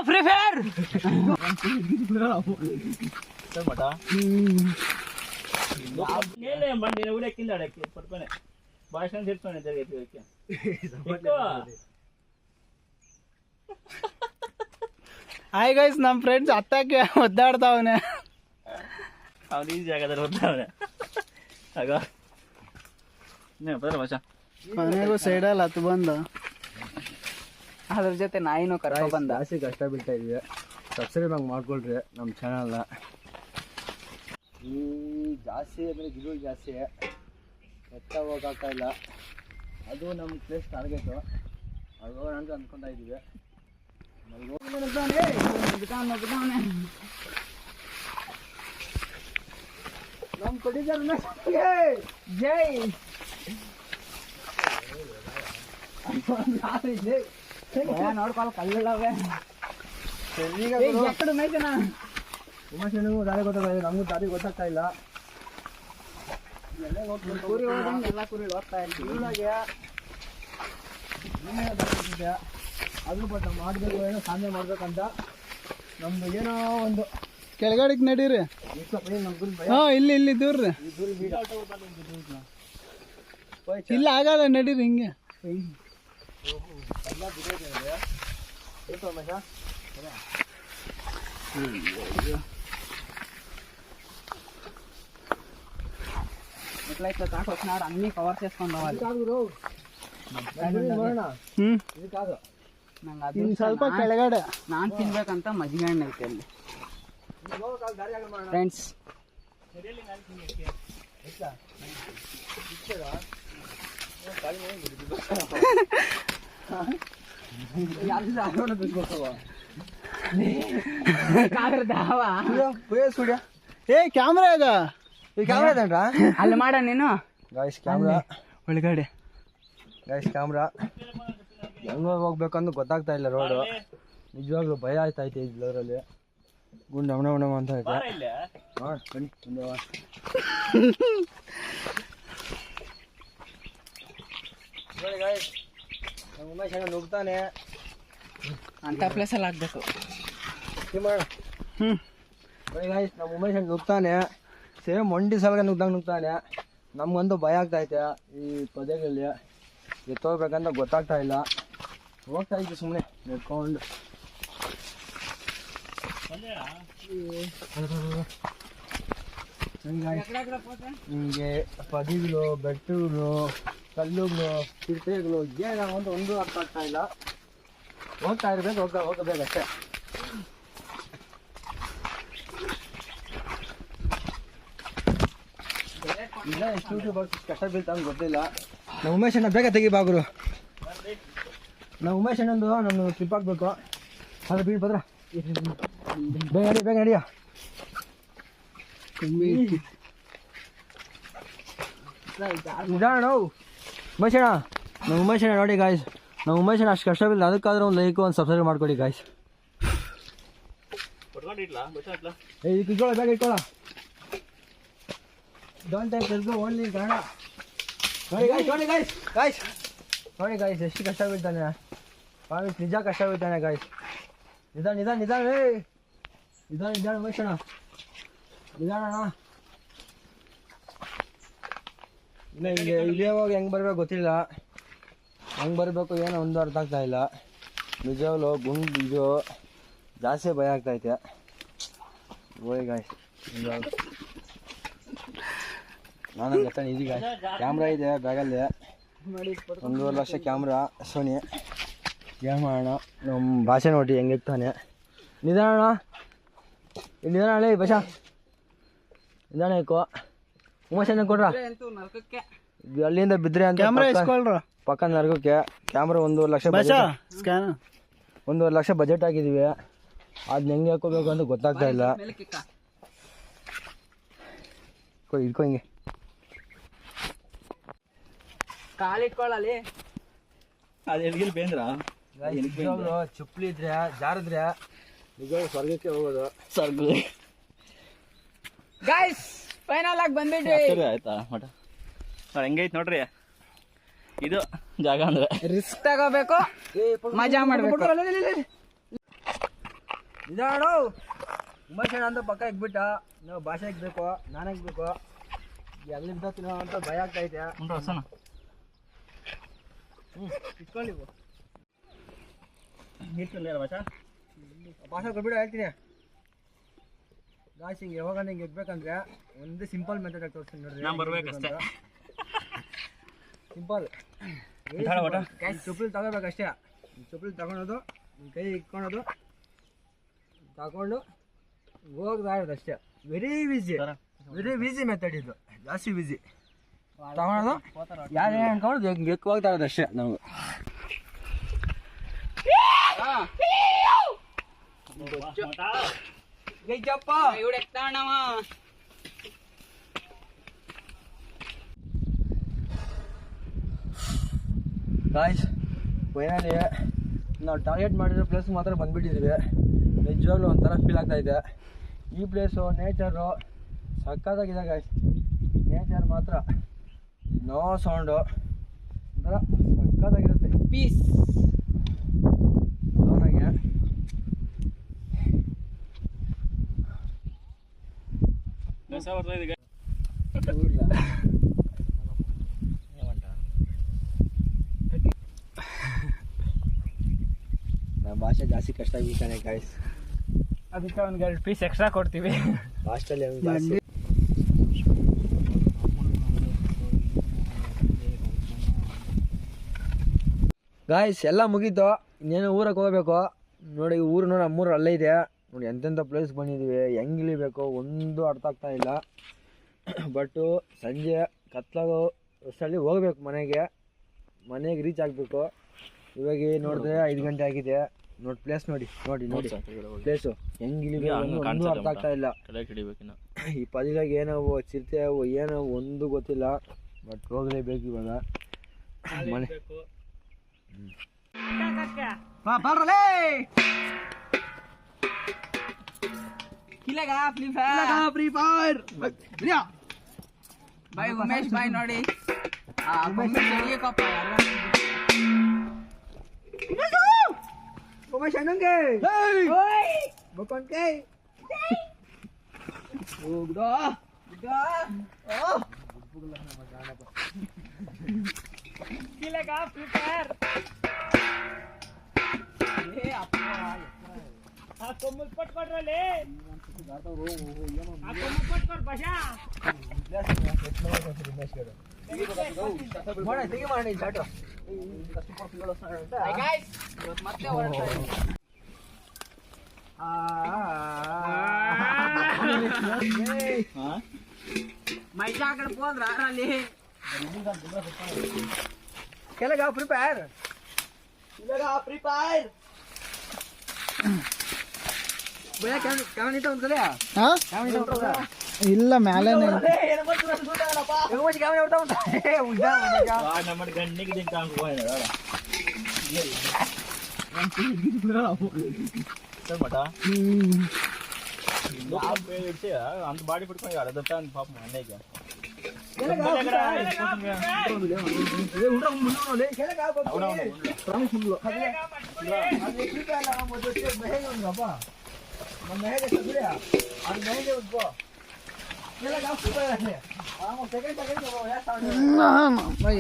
Free fire ಭಾಷಣ ಸೇರ್ತಾನೆ hi guys, ನಮ್ಮ friends ಹತ್ತಕ್ಕೆ ಒದ್ದಾಡ್ತಾವನೆ. ಅವ್ನು ಈಸಿ ಆಗದ್ರೆ ಒದ್ದಾವನೆ ಆಗ ಭಾಷ ಮನೆಗೂ ಸೈಡಲ್ಲಿ ಹತ್ತು ಬಂದು ಅದ್ರ ಜೊತೆ ನಾಯಿನೂ ಕರ್ಕೊ ಬಂದ. ಜಾಸ್ತಿ ಕಷ್ಟ ಬೀಳ್ತಾ ಇದೀವಿ. ಸಬ್ಸ್ಕ್ರೈಬ್ ಹಂಗೆ ಮಾಡ್ಕೊಳ್ರಿ ನಮ್ಮ ಚಾನಲ್ನ. ಈ ಜಾಸ್ತಿ ಅಂದರೆ ಗಿಡಗಳು ಜಾಸ್ತಿ ಎತ್ತ ಹೋಗೋಕ್ಕಾಗ್ತಾ ಇಲ್ಲ. ಅದು ನಮ್ಮ ಪ್ಲೇಸ್ ಟಾರ್ಗೆಟು. ಅದು ಹೋಗೋಣ ಅಂತ ಅಂದ್ಕೊತಾ ಇದ್ದೀವಿ. ನಮ್ಮ ಕೊಟ್ಟಿದ್ದಾರೆ ಜೈ ನೋಡ್ಕೊಳ ಕಲ್ಲವೇ ಉಮಾಶನಿಗೂ ದಾರಿ ಗೊತ್ತಾಗ್ತಾ ಇದೆ, ನಮಗೂ ದಾರಿ ಗೊತ್ತಾಗ್ತಾ ಇಲ್ಲ. ಕುರಿ ಎಲ್ಲ ಕುರಿ ಹೋಗ್ತಾ ಇದ್ದೀವಿ. ಅದು ಬಟ್ ನಾವು ಮಾಡಬೇಕು, ಏನೋ ಸಾಧನೆ ಮಾಡ್ಬೇಕಂತ ನಮ್ದು ಏನೋ ಒಂದು ಕೆಳಗಡೆಗೆ ನಡೀರಿ. ಹಾ, ಇಲ್ಲಿ ಇಲ್ಲಿ ದೂರ್ರಿ. ಇಲ್ಲ ಆಗಲ್ಲ, ನಡೀರಿ ಹಿಂಗೆ. అన్ని కవర్ చేసుకుందాం. ಸ್ವಲ್ಪ ಕೆಳಗಡೆ ನಾನು ತಿನ್ಬೇಕಂತ ಮಜ್ಜಿಗೆ ಹಣ್ಣು ಐತೆ ಅಲ್ಲಿ ಫ್ರೆಂಡ್ಸ್. ಏ ಕ್ಯಾಮ್ರಾ ಈಗ ಅಲ್ಲಿ ಮಾಡ ನೀನು. ಗಾಯ್ಸ್ ಕ್ಯಾಮ್ರಾ ಒಳಗಡೆ. ಗಾಯ್ಸ್ ಕ್ಯಾಮ್ರಾ ಹೆಂಗ ಹೋಗ್ಬೇಕಂದು ಗೊತ್ತಾಗ್ತಾ ಇಲ್ಲ. ರೋಡು ನಿಜವಾಗ್ಲೂ ಭಯ ಆಯ್ತೈತೆ ಈ ಫ್ಲೋರಲ್ಲಿ. ಗುಂಡು ಅವಣ ಅಂತ ಐತೆ. ಬನ್ನಿ ನೋಡಿ ಗಾಯ್ಸ್, ನಮ್ಮ ಉಮೇಶ್ ಅಣ್ಣ ನುಗ್ತಾನೆ ಅಂತ ಪ್ಲೇಸಲ್ಲಿ ಆಗ್ಬೇಕು. ನೋಡಿ ಗಾಯ್ಸ್, ನಮ್ಮ ಉಮೇಶ್ ಅಣ್ಣ ನುಗ್ತಾನೆ. ಸೇಮ್ ಮಂಡಿ ಸಲಗ ನುಗ್ತಾನೆ. ನಮ್ಗಂತೂ ಭಯ ಆಗ್ತೈತೆ ಈ ಪೊದೆಗಳಲ್ಲಿ. ಎತ್ತೋಗ್ಬೇಕಂತ ಗೊತ್ತಾಗ್ತಾ ಇಲ್ಲ. ಹೋಗ್ತಾ ಇದ್ವಿ ಸುಮ್ಮನೆ ನೆಡ್ಕೊಂಡು. ಹಿಂಗೆ ಪದಿಗಳು, ಬೆಟ್ಟಗಳು, ಕಲ್ಲುಗಳು, ಚಿರತೆಗಳು ಏನೋ ಒಂದು ಅರ್ಥ ಆಗ್ತಾ ಇಲ್ಲ. ಹೋಗ್ತಾ ಇರ್ಬೇಕು, ಹೋಗಬೇಕಷ್ಟೇ. ಇಲ್ಲ ಎಷ್ಟು ಕಷ್ಟ ಬೀಳ್ತಾಂಗೆ ಗೊತ್ತಿಲ್ಲ. ನಮ್ಮ ಉಮೇಶ್ ಅಣ್ಣ ಬೇಗ ತೆಗಿಬಾಗುರು. ನಮ್ಮ ಉಮೇಶ್ ಅಣ್ಣಂದು ನಾನು ಟ್ರಿಪ್ ಹಾಕ್ಬೇಕು. ಅದು ಬೀಳ್ ಭದ್ರ ಬೇಗ ನಡಿಯ. ನಿಧಾನ ನಾವು ಉಮೇಶ್ ಅಣ್ಣ. ನಮ್ಮ ಉಮೇಶ್ ಅಣ್ಣ ನೋಡಿ ಗಾಯ್ಸ್, ನಮ್ಮ ಉಮೇಶ್ ಅಣ್ಣ ಅಷ್ಟು ಕಷ್ಟ ಬೀಳಿಲ್ಲ. ಅದಕ್ಕಾದ್ರೆ ಒಂದು ಲೈಕ್, ಒಂದು ಸಬ್ಸ್ಕ್ರೈಬ್ ಮಾಡ್ಕೊಡಿ ಗಾಯ್ಸ್. ಇಟ್ಕೊಳ್ಳ, ಬೇಗ ಇಟ್ಕೊಳ್ಳ. Don't take risk, only Kannada. ನೋಡಿ ಗಾಯ್ಸ್ ಎಷ್ಟು ಕಷ್ಟ ಬೀಳ್ತಾನೆ. ನಿಜ ಕಷ್ಟ ಬೀಳ್ತಾನೆ ಗಾಯ್ಸ್. ನಿಧಾನ ಉಮೇಶ್ ಅಣ್ಣ, ನಿಧಾನ. ಇಲ್ಲ ಹಿಂಗೆ ಇಲ್ಲೇ ಹೋಗಿ ಹೆಂಗೆ ಬರ್ಬೇಕು ಗೊತ್ತಿಲ್ಲ. ಹೆಂಗೆ ಬರಬೇಕು ಏನೋ ಒಂದು ಅರ್ಥ ಆಗ್ತಾ ಇಲ್ಲ. ನಿಜವಾಗ್ಲೂ ಗುಂಡು ಇದು ಜಾಸ್ತಿ ಭಯ ಆಗ್ತೈತೆ. ಹೋಯ್ ಗಾಯ್ಸ್, ನಾನು ಗೊತ್ತಾನೆ ಇದೀಗ. ಕ್ಯಾಮ್ರಾ ಇದೆ ಬ್ಯಾಗಲ್ಲಿ, 1.5 ಲಕ್ಷ ಕ್ಯಾಮ್ರಾ ಸೋನಿ. ಏನು ಮಾಡೋಣ, ನಮ್ಮ ಭಾಷೆ ನೋಡಿ ಹೆಂಗಿರ್ತಾನೆ. ನಿಧಾನ ಹಳೆ ಭಾಷಾ, ನಿಧಾನ ಇಕ್ಕೋ. ಉಮೇಶನ ಕೊಡ್ರ, ಅಲ್ಲಿಂದ ಬಿದ್ದರೆ ಅಂತ ಪಕ್ಕ ನರ್ಗಕ್ಕೆ. ಕ್ಯಾಮ್ರಾ 1.5 ಲಕ್ಷ, 1.5 ಲಕ್ಷ ಬಜೆಟ್ ಹಾಕಿದ್ದೀವಿ. ಅದನ್ನ ಹೆಂಗೆ ಹಾಕೋಬೇಕು ಅಂತ ಗೊತ್ತಾಗ್ತಾ ಇಲ್ಲ. ಇಟ್ಕೊ ಹಿಂಗೆ ಕಾಲಿಟ್ಕೊಳ್ಳಲಿ. ಅದು ಎಲ್ಗಿಲ್ ಬೇಂದ್ರ ಚುಪ್ಲಿ ಇದ್ರೆ ಜಾರಿದ್ರೆ ನಿಜ ಸ್ವರ್ಗಕ್ಕೆ ಹೋಗೋದು. ಗೈಸ್ ಫೈನಲ್ ಆಗಿ ಬಂದ್ಬಿಟ್ವಿ. ಆಯ್ತಾ ಮಠ ಹೆಂಗೈತೆ ನೋಡ್ರಿ. ಇದು ಜಾಗ ಅಂದ್ರೆ ರಿಸ್ಕ್ ತಗೋಬೇಕು, ಮಜಾ ಮಾಡ್ಬೇಕು. ನಿಧಾನು ಉಮೇಶ್ ಅಣ್ಣ ಅಂತ ಪಕ್ಕ ಇಕ್ಬಿಟ್ಟ. ನಾವು ಭಾಷೆ ಇಕ್ಬೇಕು, ನಾನು ಇಕ್ಬೇಕು. ಎಲ್ಲಿಂದ ತಿನ್ನೋ ಅಂತ ಭಯ ಆಗ್ತೈತೆ. ಉಂಟು ಹೊಸನ ಇಟ್ಕೊಳ್ಳಿ ಇಟ್ಟಿಲ್ಲ ಭಾಷಾ ಭಾಷೆ ಕೊಟ್ಬಿಟ್ಟು ಹೇಳ್ತೀನಿ. ಗಾಯ್ಸ್ ಹಿಂಗೆ ಯಾವಾಗ ಹಿಂಗೆ ಇಕ್ಬೇಕಂದ್ರೆ ಒಂದು ಸಿಂಪಲ್ ಮೆಥಡ್ ಆಗಿ ತೋರಿಸ್ತೀನಿ ನೋಡ್ರಿ. ನಾನು ಬರ್ಬೇಕಷ್ಟೇ. ಸಿಂಪಲ್ ಚಪ್ಪಲಿ ತಗೋಬೇಕಷ್ಟೇ. ಚಪ್ಪಲಿ ತಗೊಳೋದು, ಕೈ ಇಟ್ಕೊಳೋದು, ತಗೊಂಡು ಹೋಗ್ತಾ ಇರೋದು ಅಷ್ಟೇ. ವೆರಿ ಈಸಿ ಮೆಥಡ್ ಇದು, ಜಾಸ್ತಿ ಈಸಿ. ತಗೊಳೋದು ಯಾರೇ ಅನ್ಕೊಂಡು ಗೆಕ್ ಹೋಗ್ತಾ ಇರೋದು ಅಷ್ಟೇ ನಾವು. ಗಾಯ್ಸ್ ಫೈನಲಿ ನಾವು ಟಾರ್ಗೆಟ್ ಮಾಡಿರೋ ಪ್ಲೇಸ್ ಮಾತ್ರ ಬಂದ್ಬಿಟ್ಟಿದ್ದೀವಿ. ನಿಜವಾಗ್ಲೂ ಒಂಥರ ಫೀಲ್ ಆಗ್ತಾಯಿದೆ. ಈ ಪ್ಲೇಸು ನೇಚರು ಸಕ್ಕತ್ತಾಗಿದೆ ಗಾಯ್ಸ್. ನೇಚರ್ ಮಾತ್ರ ನೋ ಸೌಂಡು, ಒಂಥರ ಸಕ್ಕತ್ತಾಗಿರುತ್ತೆ. ಪೀಸ್ ನನಗೆ ನಮ್ಮ ಭಾಷೆ ಜಾಸ್ತಿ ಕಷ್ಟ ಆಗಿರ್ತಾನೆ ಗಾಯ್ಸ್. ಅದಕ್ಕೆ ಒಂದು 2 ಪೀಸ್ ಎಕ್ಸ್ಟ್ರಾ ಕೊಡ್ತೀವಿ. ಹಾಸ್ಟೆಲ್ ಜಾಸ್ತಿ ಗಾಯ್ಸ್ ಎಲ್ಲ ಮುಗೀತು. ಇನ್ನೇನು ಊರಿಗೆ ಹೋಗ್ಬೇಕು ನೋಡಿ. ಊರು ನೋಡಿ, ನಮ್ಮೂರು ಅಲ್ಲೇ ಇದೆ ನೋಡಿ. ಎಂತೆಂಥ ಪ್ಲೇಸ್ ಬಂದಿದ್ದೀವಿ, ಹೆಂಗೆ ಇಳಿಬೇಕು ಒಂದು ಅರ್ಥ ಆಗ್ತಾ ಇಲ್ಲ. ಬಟ್ಟು ಸಂಜೆ ಕತ್ಲಾಗೋ ಅಷ್ಟರಲ್ಲಿ ಹೋಗ್ಬೇಕು ಮನೆಗೆ ರೀಚ್ ಆಗಬೇಕು. ಇವಾಗ ನೋಡಿದ್ರೆ 5 ಗಂಟೆ ಆಗಿದೆ ನೋಡಿ. ಪ್ಲೇಸ್ ನೋಡಿ ಪ್ಲೇಸು ಹೆಂಗೆ ಇಳಿಬೇಕು ಒಂದು ಅರ್ಥ ಆಗ್ತಾ ಇಲ್ಲ. ಈ ಪದಿಲಾಗ ಏನೋ ಚಿರತೆ ಏನೋ ಒಂದು ಗೊತ್ತಿಲ್ಲ. ಬಟ್ ಹೋಗಲೇಬೇಕು ಇವಾಗ ಮನೆ. ಫ್ರೀ ಫೈರ್ ಬಾಯ್ ಉಮೇಶ್ ಬಾಯ್ ನೋಡಿ. ಉಮೇಶ್ ಅಣ್ಣಂಗೆ ಬಕೊಂಡ್ಕೆ ಫ್ರೀ ಫೈರ್ ಕೊಮ್ಮಲ್ ಪಟ್ಕೊಡ್ರಲ್ಲಿ ಪಟ್ಕೊಡ್ ಭಾಷಾ ಮತ್ತೆ ಮೈಜಾ ಕಡೆ ಹೋದ್ರ ಅಲ್ಲಿ ಕೆಳಗ ಪ್ರಿಪೇರ್ ಇಲ್ಲ ಮೇಲೆ అంత బాడీ పట్టుకొని అడదట పాపం అన్నయ్యకి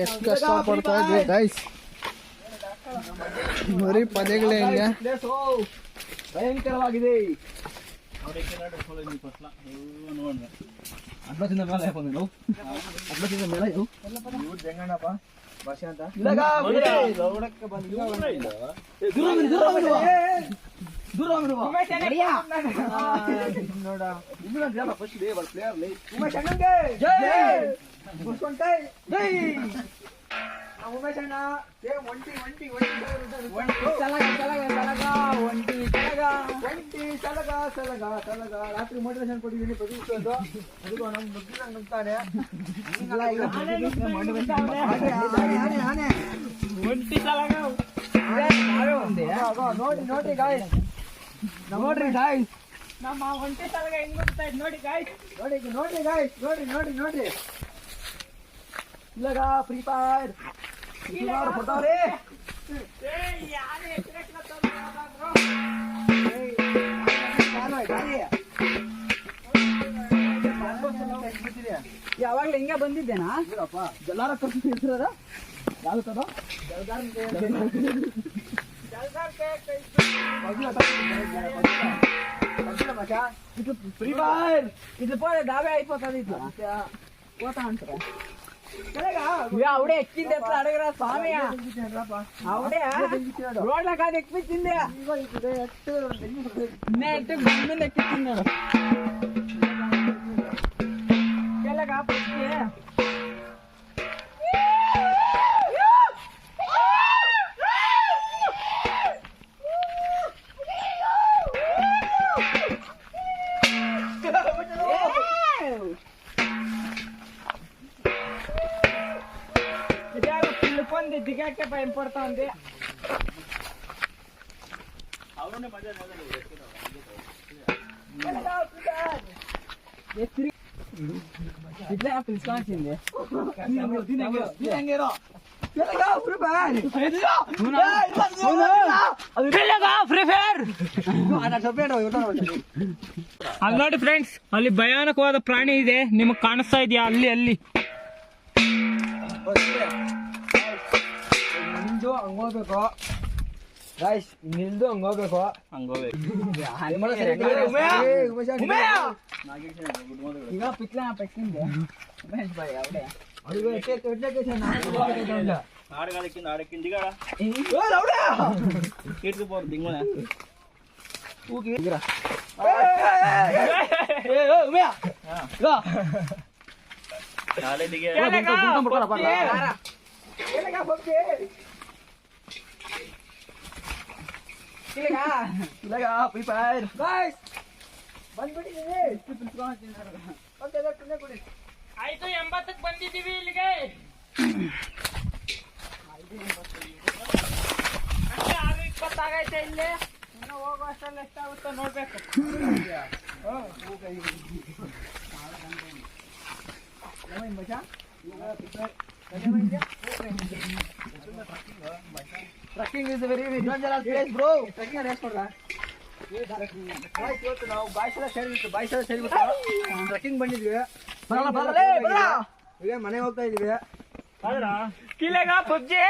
ಎಷ್ಟು ಕಷ್ಟ ಪಡ್ತಾ ಇದ್ವಿ ಗೈಸ್. ಬರೀ ಪದಗಳೇ ಇಲ್ಲ. ಭಯಂಕರವಾಗಿದೆ. ಅಡ್ಬತ್ತಿಂದ ಮೇಲೆ ಹಾಕೊಂಡು ನಾವು ಅಡ್ಬತ್ತಿಂದ ಮೇಲೆ ಜಂಗಣ್ಣಪ್ಪ ಭಾಷೆ ಅಂತ ಉಮೇಶ್ ಅಣ್ಣ ಒಂಟಿ ಸಲಗ ರಾತ್ರಿ ಮೋಟಿವೇಶನ್ ಕೊಟ್ಟಿದ್ದೀನಿ ಪ್ರತಿಷ್ಠೆದು. ಅದಕ್ಕೂ ನಮ್ಗೆ ನುಗ್ಗಿದಂಗೆ ನುಗ್ತಾನೆ. ನೋಡಿ ಗಾಯ್ಸ್, ನೋಡ್ರಿ ಗಾಯ್ಸ್, ನಮ್ಮ ಒಂಟಿ ಸಲಗ ಹೆಂಗ್ ನೋಡ್ತಾ ಇದ್ ನೋಡಿ ಗಾಯ್ಸ್. ನೋಡ್ರಿ ಗಾಯ್ಸ್, ನೋಡ್ರಿ ಇಲ್ಲಗ ಫ್ರೀ ಫೈರ್ ಯಾವಾಗ್ಲೂ ಹಿಂಗೆ ಬಂದಿದ್ದೇನಾ ಎಲ್ಲಾರ ಕರ್ಸಿ ಹೆಸರದ ಯಾವ್ದು ఫ్రీ ఫైర్ ఇట్లా పోతే దాబే అయిపోతుంది ఇట్లా పోతా అంటారా ఆవిడే ఎక్కింది ఎట్లా అడగరా స్వామి ఆవిడే రోడ్ల కాదు ఎక్కించింది నెట్ బండి మీద ఎక్కించిన్నాడు కెళ్ళగా దిగాకే భయం పడతా ఉంది ఇట్లా పిలుచుకోవాల్సింది ಅಲ್ಲಿ ನೋಡಿ ಫ್ರೆಂಡ್ಸ್, ಅಲ್ಲಿ ಭಯಾನಕವಾದ ಪ್ರಾಣಿ ಇದೆ, ನಿಮಗೆ ಕಾಣಿಸ್ತಾ ಇದೆಯಾ? ಅಲ್ಲಿ ಹಂಗೋಗ್ಬೇಕು ಗಾಯ್ಸ್, ನಿಲ್ದು ಹಂಗೋಗ್ಬೇಕು. ಈಗ ಪಿಕ್ಲ ಪೆಕ್ಕಿಂದೆ ಉಮೇಶ್ ಬಾಯ್ ಅವಡೆ ఆడకింది దిగాడా పోరు దింగున చాలే దిగే ಫ್ರೀ ಫೈರ್ ಆಯ್ತು, 80ಕ್ಕೆ ಬಂದಿದ್ದೀವಿ ಇಲ್ಲಿಗೆ. 6:20 ಆಗೈತೆ ಇಲ್ಲಿ. ಇನ್ನು ಹೋಗೋ ಅಷ್ಟರಲ್ಲಿ ಎಷ್ಟಾಗುತ್ತೋ ನೋಡ್ಬೇಕು. Trekking is very dangerous place bro. Trekking race ಕೊಡ್ರಾ? ಇವತ್ತು ನಾವು ಬಾಯ್ಸೆಲ್ಲ ಸೇರಿಬಿಟ್ಟು ಟ್ರಕ್ಕಿಂಗ್ ಬಂದಿದ್ವಿ. ಈಗ ಮನೆಗೆ ಹೋಗ್ತಾ ಇದೀವಿ. ಕಿಲೆಗ ಪಬ್ಜಿ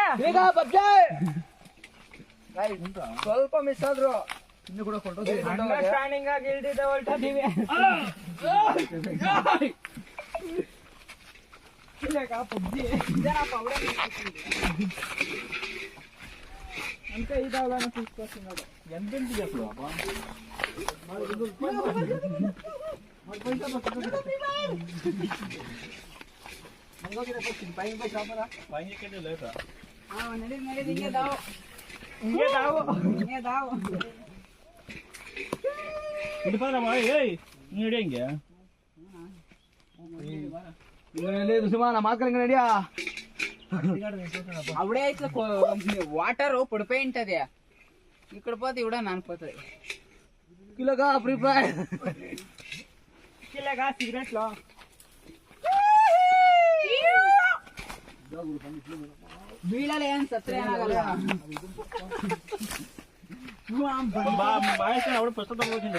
ಸ್ವಲ್ಪ ಮಿಸ್ ಆದ್ರು ಇನ್ನು ಕೂಡ ಅಂಡರ್ಸ್ಟ್ಯಾಂಡಿಂಗ್ ಆಗಿ ಇಲ್ದಿದ್ದೆ ಹೊರಟಿದ್ದೀವಿ. ಕಿಲೆಗ ಪಬ್ಜಿ ಅಂತ ಇದಾವಲ್ಲ ತಿಳಿಸ್ಕೊಡ್ತೀನಿ ನೋಡು. ಎಂತೆಂತಿದೆ ಹಿಂಗೆ ದಾವು ನಡಿ ಹಂಗೆ ಸುಮಾರು ಮಾತ್ಕಂಗ ನಡಿಯಾ. అవడే ఇట్లా వాటర్ పొడిపోయి ఉంటది. ఇక్కడ పోతే ఇవిడ నానిపోతుంది. కిలోగా ఫ్రీ ఫైర్ కిలగా సిగరెట్లో ಬೀಳಲ್ಲ ಏನ್ ಸತ್ರೆ ಏನಾಗಲ್ಲ. ಬಾಯ್ ಅವಳು ಪುಸ್ತಕ ತಗೋತೀನಿ